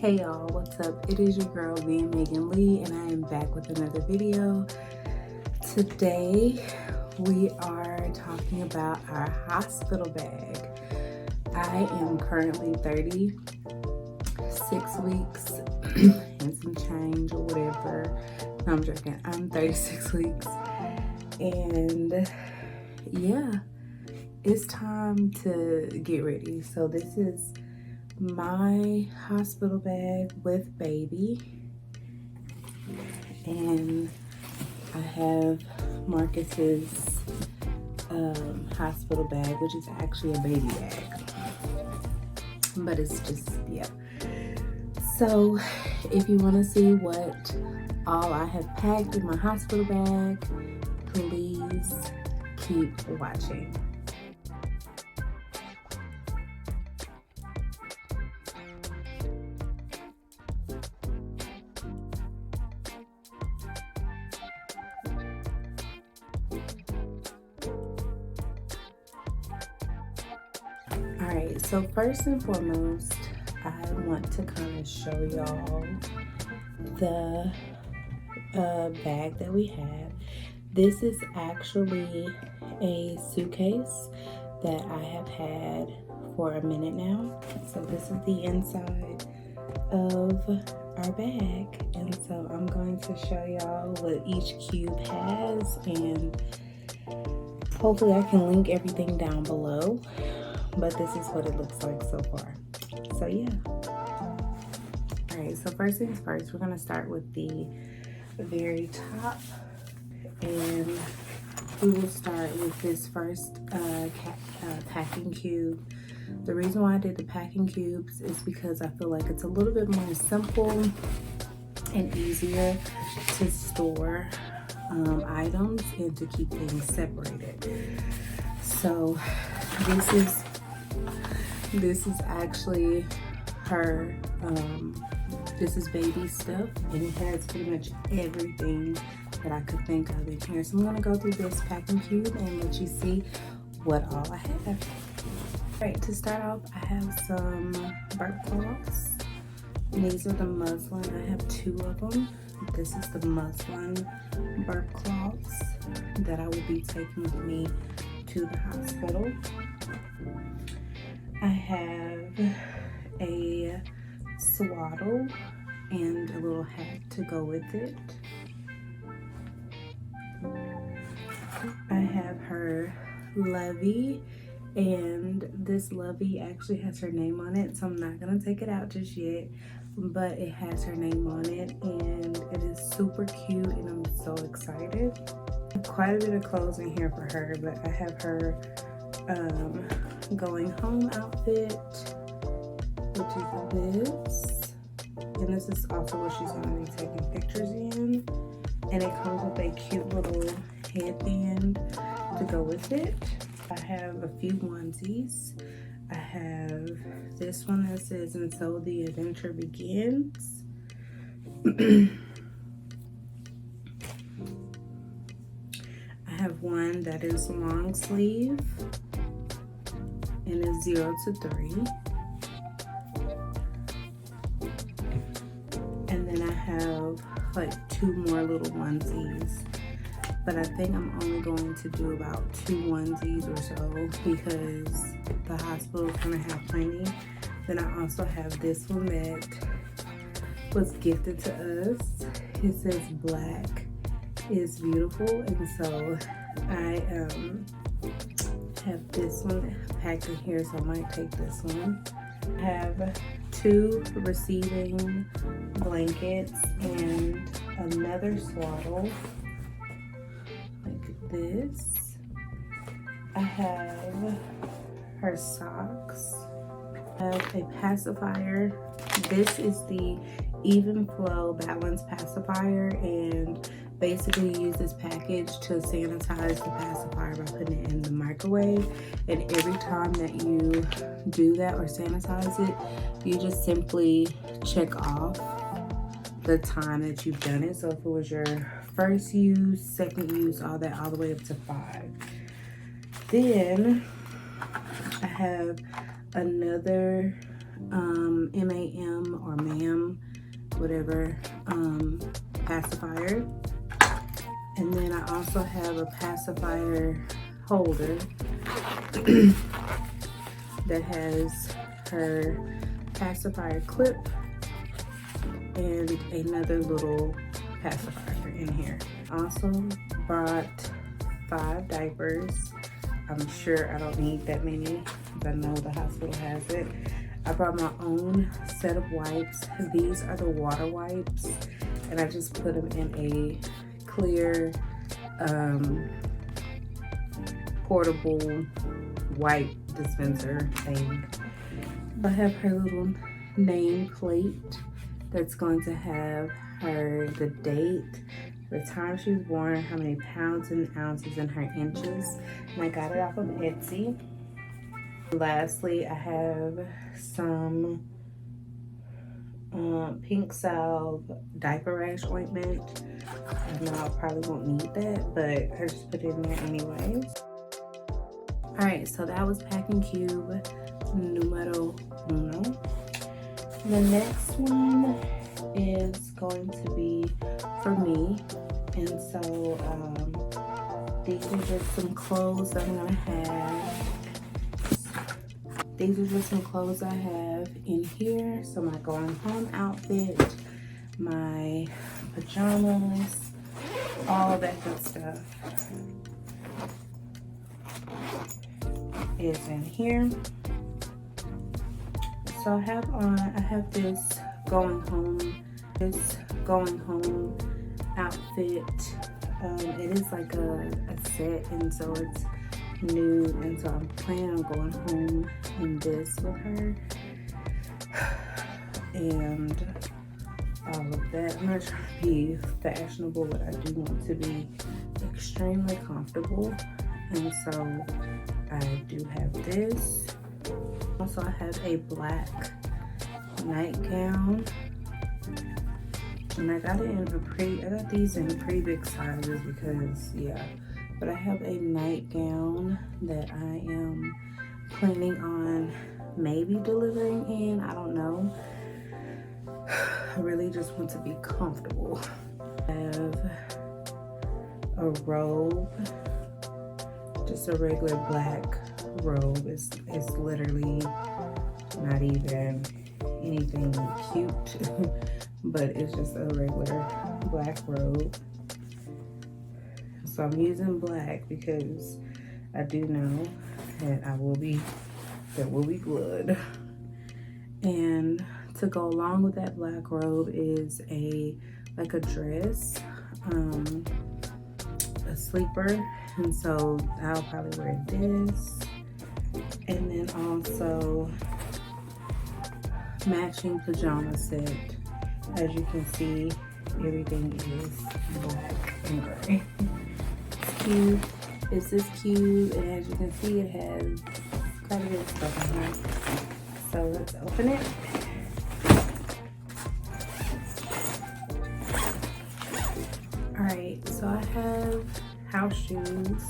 Hey y'all, what's up? It is your girl V Megan Lee, and I am back with another video. Today we are talking about our hospital bag. I am currently 36 weeks and some change or whatever. No, I'm joking. I'm 36 weeks, and yeah, it's time to get ready. So this is my hospital bag with baby, and I have Marcus's hospital bag, which is actually a baby bag, but it's just, yeah. So if you want to see what all I have packed in my hospital bag, please keep watching. Alright, so first and foremost, I want to kind of show y'all the bag that we have. This is actually a suitcase that I have had for a minute now. So this is the inside of our bag, and so I'm going to show y'all what each cube has, and hopefully I can link everything down below. But this is what it looks like so far. So yeah. Alright, so first things first, we're gonna start with the very top, and we will start with this first packing cube. The reason why I did the packing cubes is because I feel like it's a little bit more simple and easier to store items and to keep things separated. So this is actually her, this is baby stuff, and it has pretty much everything that I could think of in here. So I'm gonna go through this packing cube and let you see what all I have. All right, to start off, I have some burp cloths. And these are the muslin. I have 2 of them. This is the muslin burp cloths that I will be taking with me to the hospital. I have a swaddle and a little hat to go with it. I have her Lovey, and this Lovey actually has her name on it, so I'm not gonna take it out just yet, but it has her name on it, and it is super cute, and I'm so excited. Quite a bit of clothes in here for her, but I have her going home outfit, which is this, and this is also what she's going to be taking pictures in, and it comes with a cute little headband to go with it. I have a few onesies. I have this one that says, "And so the adventure begins." I have one that is long sleeve and is 0 to 3. And then I have like 2 more little onesies, but I think I'm only going to do about 2 onesies or so because the hospital is gonna have plenty. Then I also have this one that was gifted to us. It says "Black is beautiful," and so I have this one packed in here, so I might take this one. I have 2 receiving blankets and another swaddle like this. I have her socks. I have a pacifier. This is the Even Flow Balance Pacifier, and basically use this package to sanitize the pacifier by putting it in the microwave. And every time that you do that or sanitize it, you just simply check off the time that you've done it. So if it was your first use, second use, all that, all the way up to 5. Then I have another MAM or Ma'am, whatever, pacifier. And then I also have a pacifier holder that has her pacifier clip and another little pacifier in here. Also brought 5 diapers. I'm sure I don't need that many because I know the hospital has it. I brought my own set of wipes. These are the water wipes, and I just put them in a clear portable wipe dispenser thing. I have her little name plate that's going to have the date, the time she was born, how many pounds and ounces in her inches, and I got it off of Etsy. Lastly, I have some Pink Salve diaper rash ointment. I know I probably won't need that, but I just put it in there anyways. Alright, so that was packing cube numero uno. The next one is going to be for me, and so these are just some clothes that I'm gonna have. These are just some clothes I have in here. So my going home outfit, my pajamas, all that good stuff is in here. So I have this going home outfit. It is like a set, and so it's nude, and so I'm planning on going home in this with her and all of that. I'm not trying to be fashionable, but I do want to be extremely comfortable, and so I do have this. Also, I have a black nightgown, and I got these in pretty big sizes because, yeah. But I have a nightgown that I am planning on maybe delivering in. I don't know. I really just want to be comfortable. I have a robe, just a regular black robe. It's literally not even anything cute, but it's just a regular black robe. So I'm using black because I do know that there will be blood. And to go along with that black robe is like a dress, a sleeper, and so I'll probably wear this. And then also matching pajama set. As you can see, everything is black and gray. Cute. This is cute, and as you can see, it has quite a bit of stuff in here. So let's open it. Alright, so I have house shoes.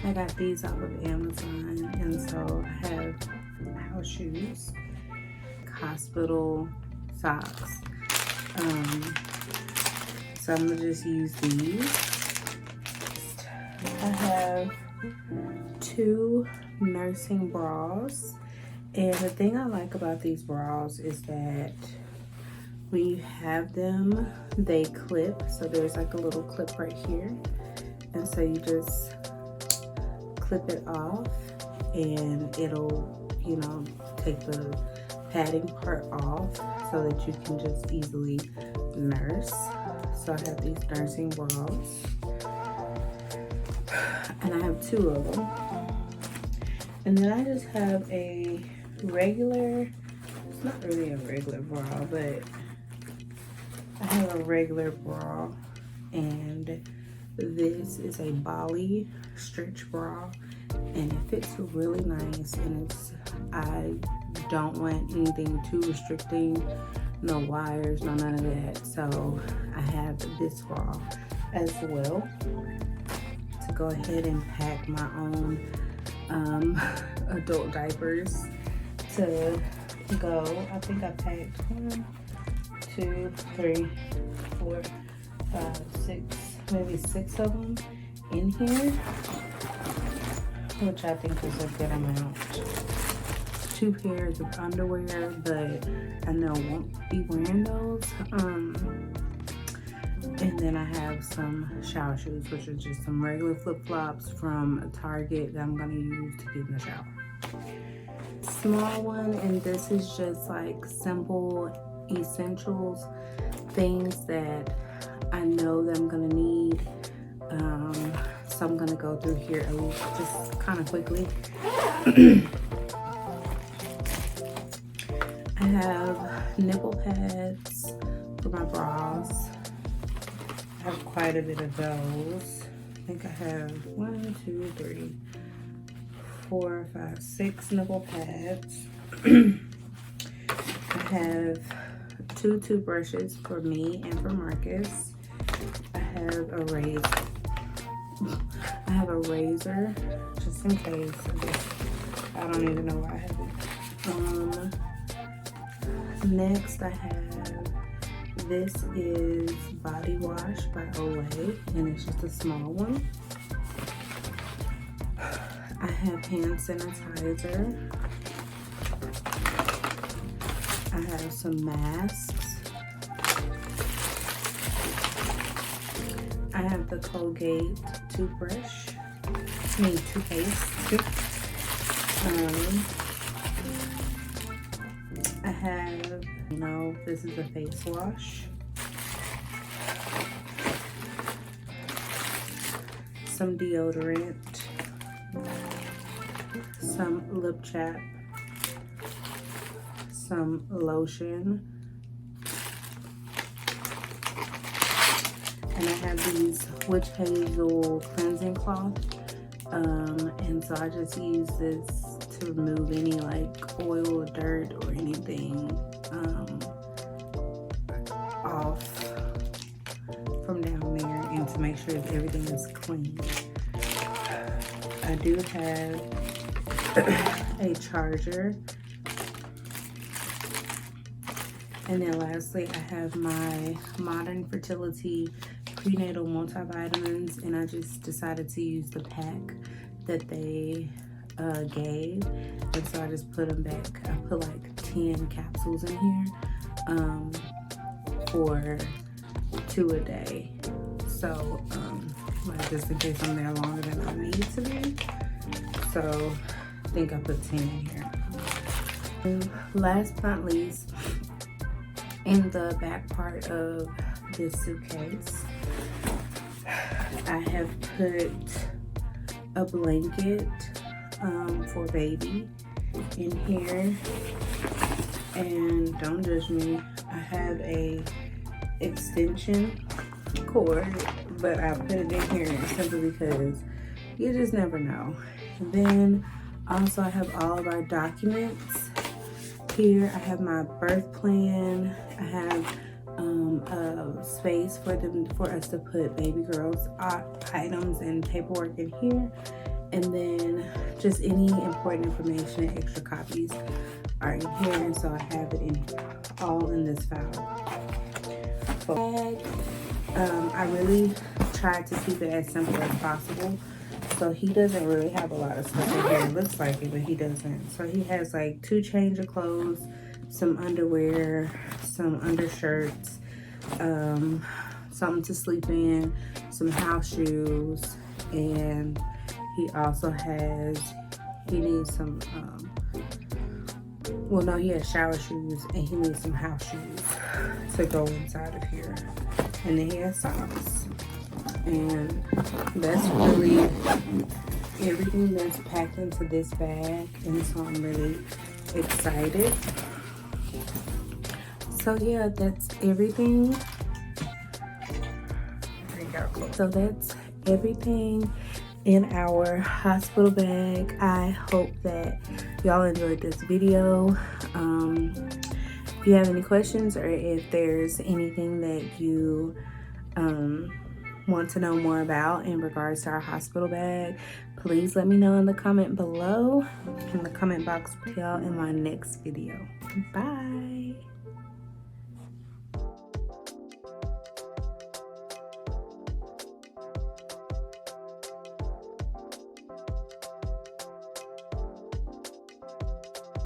I got these off of Amazon, and so I have house shoes, hospital socks. So I'm gonna just use these. I have 2 nursing bras, and the thing I like about these bras is that when you have them, they clip. So there's like a little clip right here, and so you just clip it off, and it'll, you know, take the padding part off so that you can just easily nurse. So I have these nursing bras, and I have 2 of them. And then I just have a regular, it's not really a regular bra, but I have a regular bra, and this is a Bali stretch bra, and it fits really nice, and I don't want anything too restricting, no wires, no none of that. So I have this bra as well to go ahead and pack my own adult diapers to go. I think I packed 1, 2, 3, 4, 5, 6, maybe 6 of them in here, which I think is a good amount. 2 pairs of underwear, but I know I won't be wearing those. And then I have some shower shoes, which are just some regular flip-flops from Target that I'm gonna use to get in the shower. Small one, and this is just like simple essentials, things that I know that I'm gonna need. So I'm gonna go through here just kind of quickly. I have nipple pads for my bras. I have quite a bit of those. I think I have 1, 2, 3, 4, 5, 6 nipple pads. I have 2 toothbrushes for me and for Marcus. I have a razor just in case. I don't even know why I have it. Next I have, this is body wash by Olay, and it's just a small one. I have hand sanitizer. I have some masks. I have the Colgate toothpaste. I have, this is a face wash. Some deodorant. Some lip chap. Some lotion. And I have these witch hazel cleansing cloth. And so I just use this to remove any like oil or dirt or anything off from down there, and to make sure that everything is clean. I do have a charger. And then lastly, I have my Modern Fertility prenatal multivitamins, and I just decided to use the pack that they gave, and so I just put them back. I put like 10 capsules in here for 2 a day, so like just in case I'm there longer than I need to be. So I think I put 10 in here. And last but not least, in the back part of this suitcase, I have put a blanket for baby in here, and don't judge me, I have a extension cord, but I put it in here simply because you just never know. And then also I have all of our documents here. I have my birth plan. I have a space for us to put baby girl's items and paperwork in here, and then just any important information and extra copies are in here, and so I have it all in this file. Bag, I really tried to keep it as simple as possible, so he doesn't really have a lot of stuff in here. It looks like it, but he doesn't. So he has like 2 change of clothes, some underwear, some undershirts, something to sleep in, some house shoes, and he also has, he needs some, he has shower shoes, and he needs some house shoes to go inside of here. And then he has socks. And that's really everything that's packed into this bag, and so I'm really excited. So yeah, that's everything. So that's everything in our hospital bag. I hope that y'all enjoyed this video. If you have any questions, or if there's anything that you want to know more about in regards to our hospital bag, Please let me know in the comment below, in the comment box below, in my next video. Bye.